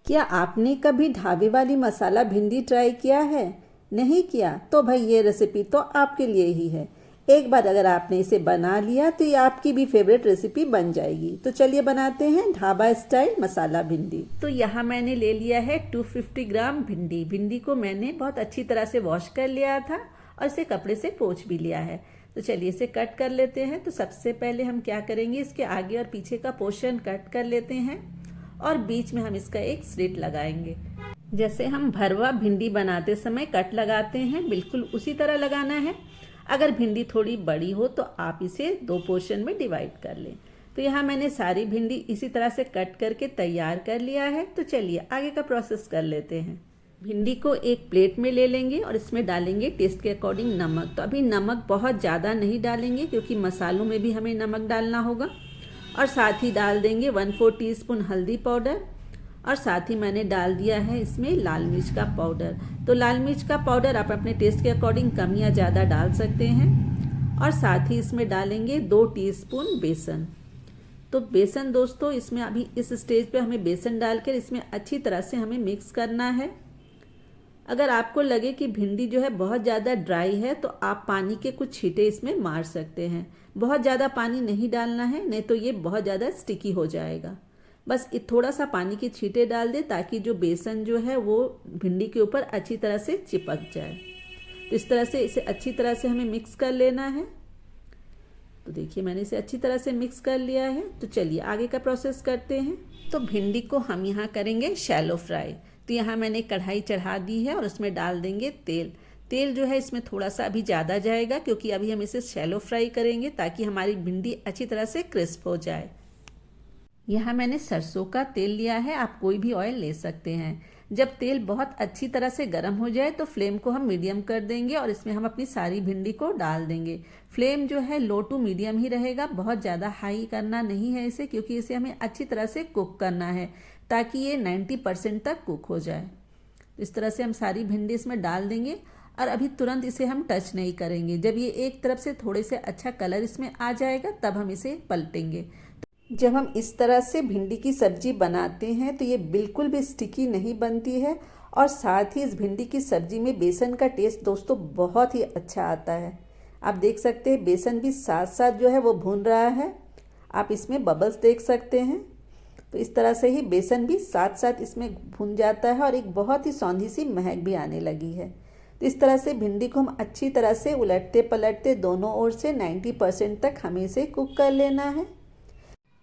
क्या आपने कभी ढाबे वाली मसाला भिंडी ट्राई किया है? नहीं किया तो भाई ये रेसिपी तो आपके लिए ही है। एक बार अगर आपने इसे बना लिया तो ये आपकी भी फेवरेट रेसिपी बन जाएगी। तो चलिए बनाते हैं ढाबा स्टाइल मसाला भिंडी। तो यहाँ मैंने ले लिया है 250 ग्राम भिंडी। भिंडी को मैंने बहुत अच्छी तरह से वॉश कर लिया था और इसे कपड़े से पोंछ भी लिया है। तो चलिए इसे कट कर लेते हैं। तो सबसे पहले हम क्या करेंगे, इसके आगे और पीछे का पोर्शन कट कर लेते हैं और बीच में हम इसका एक स्लिट लगाएंगे। जैसे हम भरवा भिंडी बनाते समय कट लगाते हैं, बिल्कुल उसी तरह लगाना है। अगर भिंडी थोड़ी बड़ी हो तो आप इसे 2 पोर्शन में डिवाइड कर लें। तो यहाँ मैंने सारी भिंडी इसी तरह से कट करके तैयार कर लिया है। तो चलिए आगे का प्रोसेस कर लेते हैं। भिंडी को एक प्लेट में ले लेंगे और इसमें डालेंगे टेस्ट के अकॉर्डिंग नमक। तो अभी नमक बहुत ज़्यादा नहीं डालेंगे क्योंकि मसालों में भी हमें नमक डालना होगा। और साथ ही डाल देंगे 1/4 टीस्पून हल्दी पाउडर और साथ ही मैंने डाल दिया है इसमें लाल मिर्च का पाउडर। तो लाल मिर्च का पाउडर आप अपने टेस्ट के अकॉर्डिंग कम या ज़्यादा डाल सकते हैं। और साथ ही इसमें डालेंगे 2 टीस्पून बेसन। तो बेसन दोस्तों, इसमें अभी इस स्टेज पे हमें बेसन डालकर इसमें अच्छी तरह से हमें मिक्स करना है। अगर आपको लगे कि भिंडी जो है बहुत ज़्यादा ड्राई है तो आप पानी के कुछ छींटे इसमें मार सकते हैं। बहुत ज़्यादा पानी नहीं डालना है, नहीं तो ये बहुत ज़्यादा स्टिकी हो जाएगा। बस थोड़ा सा पानी के छींटे डाल दें ताकि जो बेसन जो है वो भिंडी के ऊपर अच्छी तरह से चिपक जाए। तो इस तरह से इसे अच्छी तरह से हमें मिक्स कर लेना है। तो देखिए मैंने इसे अच्छी तरह से मिक्स कर लिया है। तो चलिए आगे का प्रोसेस करते हैं। तो भिंडी को हम यहाँ करेंगे शैलो फ्राई। तो यहाँ मैंने कढ़ाई चढ़ा दी है और उसमें डाल देंगे तेल। तेल जो है इसमें थोड़ा सा अभी ज़्यादा जाएगा क्योंकि अभी हम इसे शैलो फ्राई करेंगे ताकि हमारी भिंडी अच्छी तरह से क्रिस्प हो जाए। यहाँ मैंने सरसों का तेल लिया है, आप कोई भी ऑयल ले सकते हैं। जब तेल बहुत अच्छी तरह से गर्म हो जाए तो फ्लेम को हम मीडियम कर देंगे और इसमें हम अपनी सारी भिंडी को डाल देंगे। फ्लेम जो है लो टू मीडियम ही रहेगा, बहुत ज़्यादा हाई करना नहीं है इसे, क्योंकि इसे हमें अच्छी तरह से कुक करना है ताकि ये 90% तक कुक हो जाए। इस तरह से हम सारी भिंडी इसमें डाल देंगे और अभी तुरंत इसे हम टच नहीं करेंगे। जब ये एक तरफ से थोड़े से अच्छा कलर इसमें आ जाएगा तब हम इसे पलटेंगे। जब हम इस तरह से भिंडी की सब्जी बनाते हैं तो ये बिल्कुल भी स्टिकी नहीं बनती है और साथ ही इस भिंडी की सब्जी में बेसन का टेस्ट दोस्तों बहुत ही अच्छा आता है। आप देख सकते हैं बेसन भी साथ साथ जो है वो भून रहा है। आप इसमें बबल्स देख सकते हैं। तो इस तरह से ही बेसन भी साथ साथ इसमें भून जाता है और एक बहुत ही सौंधी सी महक भी आने लगी है। तो इस तरह से भिंडी को हम अच्छी तरह से उलटते पलटते दोनों ओर से 90% तक हमें इसे कुक कर लेना है।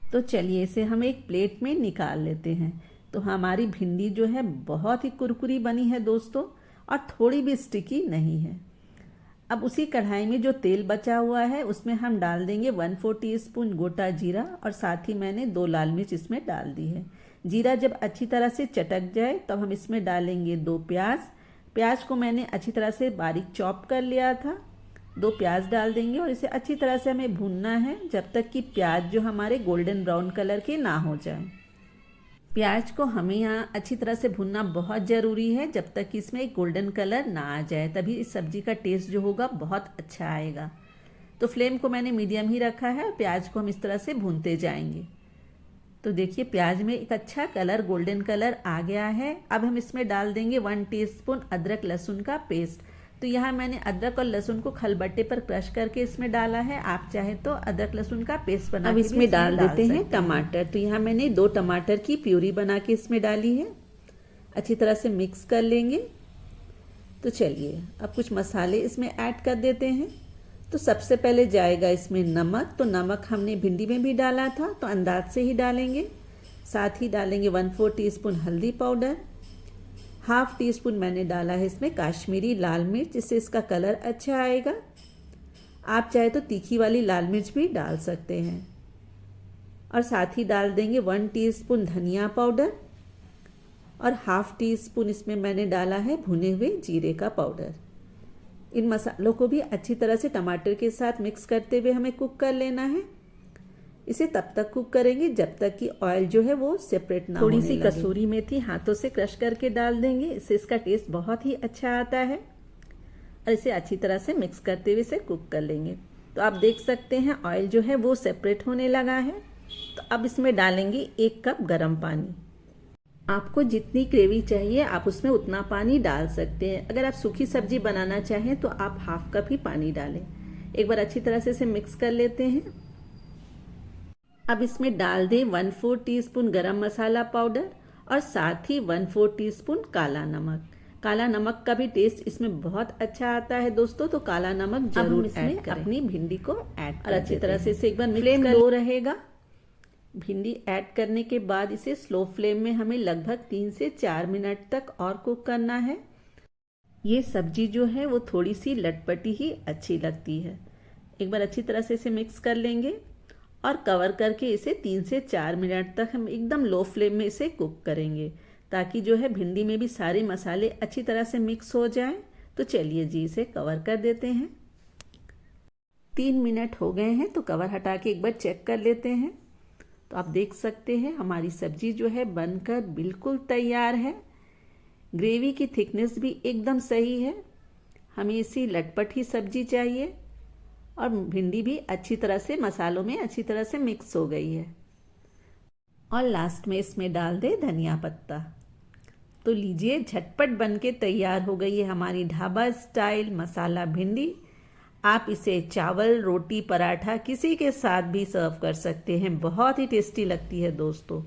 तो चलिए इसे हम एक प्लेट में निकाल लेते हैं। तो हमारी भिंडी जो है बहुत ही कुरकुरी बनी है दोस्तों और थोड़ी भी स्टिकी नहीं है। अब उसी कढ़ाई में जो तेल बचा हुआ है उसमें हम डाल देंगे 1/4 टीस्पून गोटा जीरा और साथ ही मैंने 2 लाल मिर्च इसमें डाल दी है। जीरा जब अच्छी तरह से चटक जाए तब हम इसमें डालेंगे 2 प्याज। प्याज को मैंने अच्छी तरह से बारीक चॉप कर लिया था। 2 प्याज डाल देंगे और इसे अच्छी तरह से हमें भूनना है जब तक कि प्याज जो हमारे गोल्डन ब्राउन कलर के ना हो जाए। प्याज को हमें यहाँ अच्छी तरह से भूनना बहुत ज़रूरी है जब तक कि इसमें एक गोल्डन कलर ना आ जाए, तभी इस सब्ज़ी का टेस्ट जो होगा बहुत अच्छा आएगा। तो फ्लेम को मैंने मीडियम ही रखा है और प्याज को हम इस तरह से भूनते जाएंगे। तो देखिए प्याज में एक अच्छा कलर गोल्डन कलर आ गया है। अब हम इसमें डाल देंगे 1 टीस्पून अदरक लहसुन का पेस्ट। तो यहाँ मैंने अदरक और लहसुन को खलबट्टे पर क्रश करके इसमें डाला है। आप चाहे तो अदरक लहसुन का पेस्ट बना अब इसमें डाल देते हैं टमाटर। तो यहाँ मैंने 2 टमाटर की प्यूरी बना के इसमें डाली है। अच्छी तरह से मिक्स कर लेंगे। तो चलिए अब कुछ मसाले इसमें ऐड कर देते हैं। तो सबसे पहले जाएगा इसमें नमक। तो नमक हमने भिंडी में भी डाला था तो अंदाज से ही डालेंगे। साथ ही डालेंगे 1/4 टीस्पून हल्दी पाउडर। 1/2 टीस्पून मैंने डाला है इसमें काश्मीरी लाल मिर्च, जिससे इसका कलर अच्छा आएगा। आप चाहे तो तीखी वाली लाल मिर्च भी डाल सकते हैं। और साथ ही डाल देंगे 1 टीस्पून धनिया पाउडर और 1/2 टीस्पून इसमें मैंने डाला है भुने हुए जीरे का पाउडर। इन मसालों को भी अच्छी तरह से टमाटर के साथ मिक्स करते हुए हमें कुक कर लेना है। इसे तब तक कुक करेंगे जब तक कि ऑयल जो है वो सेपरेट ना होने लगे। थोड़ी सी कसूरी मेथी हाथों से क्रश करके डाल देंगे, इससे इसका टेस्ट बहुत ही अच्छा आता है। और इसे अच्छी तरह से मिक्स करते हुए इसे कुक कर लेंगे। तो आप देख सकते हैं ऑयल जो है वो सेपरेट होने लगा है। तो अब इसमें डालेंगे 1 कप गर्म पानी। आपको जितनी ग्रेवी चाहिए आप उसमें उतना पानी डाल सकते हैं। अगर आप सूखी सब्जी बनाना चाहें तो आप हाफ कप ही पानी डालें। एक बार अच्छी तरह से इसे मिक्स कर लेते हैं। अब इसमें डाल दें 1/4 टीस्पून गरम मसाला पाउडर और साथ ही 1/4 टीस्पून काला नमक। काला नमक का भी टेस्ट इसमें बहुत अच्छा आता है दोस्तों, तो काला नमक जरूर ऐड करें। अपनी भिंडी को ऐड और अच्छी तरह से इसे एक बार फ्लेम लो रहेगा। भिंडी ऐड करने के बाद इसे स्लो फ्लेम में हमें लगभग 3 से 4 मिनट तक और कुक करना है। ये सब्जी जो है वो थोड़ी सी लटपटी ही अच्छी लगती है। एक बार अच्छी तरह से इसे मिक्स कर लेंगे और कवर करके इसे 3 से 4 मिनट तक हम एकदम लो फ्लेम में इसे कुक करेंगे, ताकि जो है भिंडी में भी सारे मसाले अच्छी तरह से मिक्स हो जाएं। तो चलिए जी इसे कवर कर देते हैं। 3 मिनट हो गए हैं तो कवर हटा के एक बार चेक कर लेते हैं। तो आप देख सकते हैं हमारी सब्जी जो है बनकर बिल्कुल तैयार है। ग्रेवी की थिकनेस भी एकदम सही है। हमें इसी लटपट ही सब्जी चाहिए और भिंडी भी अच्छी तरह से मसालों में अच्छी तरह से मिक्स हो गई है। और लास्ट में इसमें डाल दे धनिया पत्ता। तो लीजिए झटपट बनके तैयार हो गई है हमारी ढाबा स्टाइल मसाला भिंडी। आप इसे चावल, रोटी, पराठा किसी के साथ भी सर्व कर सकते हैं। बहुत ही टेस्टी लगती है दोस्तों।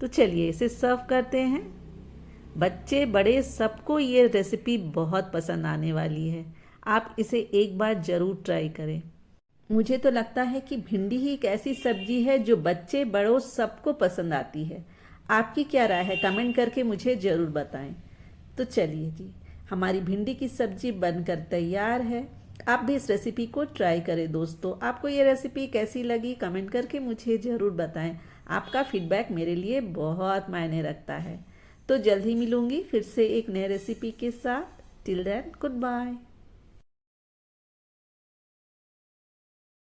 तो चलिए इसे सर्व करते हैं। बच्चे बड़े सबको ये रेसिपी बहुत पसंद आने वाली है। आप इसे एक बार ज़रूर ट्राई करें। मुझे तो लगता है कि भिंडी ही एक ऐसी सब्जी है जो बच्चे बड़ों सबको पसंद आती है। आपकी क्या राय है कमेंट करके मुझे ज़रूर बताएं। तो चलिए जी हमारी भिंडी की सब्जी बनकर तैयार है। आप भी इस रेसिपी को ट्राई करें दोस्तों। आपको ये रेसिपी कैसी लगी कमेंट करके मुझे ज़रूर बताएं। आपका फीडबैक मेरे लिए बहुत मायने रखता है। तो जल्द ही मिलूंगी फिर से एक नए रेसिपी के साथ। Till then good bye.